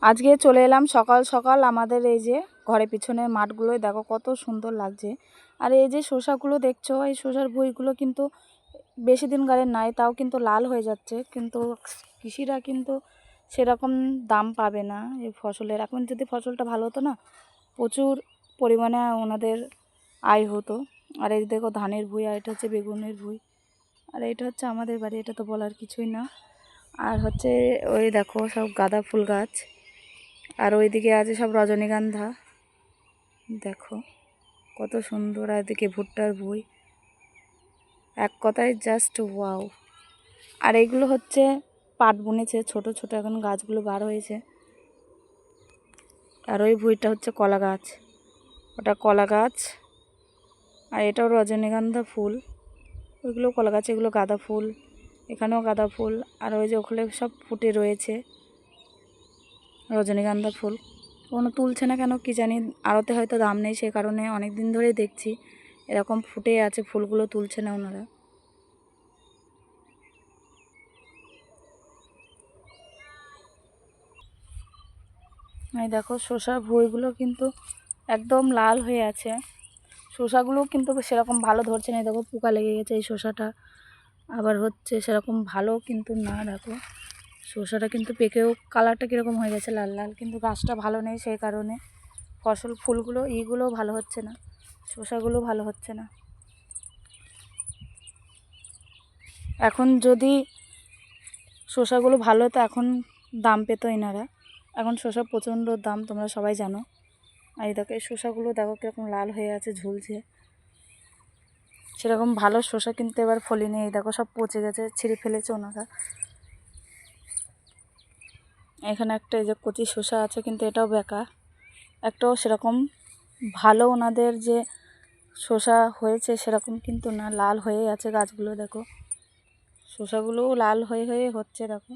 আজকে চলে এলাম সকাল সকাল আমাদের এই যে ঘরের পিছনের মাঠগুলোয়, দেখো কত সুন্দর লাগছে। আর এই যে শসাগুলো দেখছো, এই শসার ভুঁইগুলো কিন্তু বেশি দিন গাড়ির নাই, তাও কিন্তু লাল হয়ে যাচ্ছে। কিন্তু কৃষিরা কিন্তু সেরকম দাম পাবে না এই ফসলের। এখন যদি ফসলটা ভালো হতো না, প্রচুর পরিমাণে ওনাদের আয় হতো। আর এই দেখো ধানের ভুঁই, আর এটা হচ্ছে বেগুনের ভুঁই, আর এটা হচ্ছে আমাদের বাড়ি, এটা তো বলার কিছুই না। আর হচ্ছে ওই দেখো সব গাঁদা ফুল গাছ, আর ওইদিকে আছে সব রজনীগন্ধা, দেখো কত সুন্দর। আর এদিকে ভুট্টার ভুঁই, এক কথায় জাস্ট ওয়াও। আর এইগুলো হচ্ছে পাট বুনেছে, ছোট ছোট এখন গাছগুলো বার হয়েছে। আর ওই ভুঁইটা হচ্ছে কলা গাছ, ওটা কলা গাছ। আর এটাও রজনীগন্ধা ফুল, ওইগুলো কলা গাছ, এগুলো গাঁদা ফুল, এখানেও গাঁদা ফুল। আর ওই যে ওখানে সব ফুটে রয়েছে রজনীগন্ধা ফুল। কোনো তুলছে না কেন কি জানি, আড়তে হয়তো দাম নেই সে কারণে। অনেক দিন ধরেই দেখছি এরকম ফুটে আছে, ফুলগুলো তুলছে না ওনারা। এই দেখো শসার ভুঁইগুলো কিন্তু একদম লাল হয়ে আছে। শসাগুলো কিন্তু সেরকম ভালো ধরছে না, দেখো পোকা লেগে গেছে এই শসাটা। আবার হচ্ছে সেরকম ভালো কিন্তু না, দেখো শসাটা কিন্তু পেকেও কালারটা কীরকম হয়ে গেছে লাল লাল, কিন্তু গাছটা ভালো নেই সেই কারণে ফুলগুলো এইগুলোও ভালো হচ্ছে না, শসাগুলো ভালো হচ্ছে না। এখন যদি শসাগুলো ভালো হতো, এখন দাম পেত এনারা। এখন শসা প্রচণ্ড দাম, তোমরা সবাই জানো। আর এই দেখো এই শসাগুলো দেখো কীরকম লাল হয়ে আছে, ঝুলছে। সেরকম ভালো শসা কিন্তু এবার ফলেনি, এই দেখো সব পচে গেছে, ছিঁড়ে ফেলেছে ওনারা। এখানে একটা এই যে কচি শসা আছে, কিন্তু এটাও বেকা, একটাও সেরকম ভালো ওনাদের যে শসা হয়েছে সেরকম কিন্তু না, লাল হয়ে আছে গাছগুলো। দেখো শসাগুলোও লাল হয়ে হয়ে হচ্ছে, দেখো।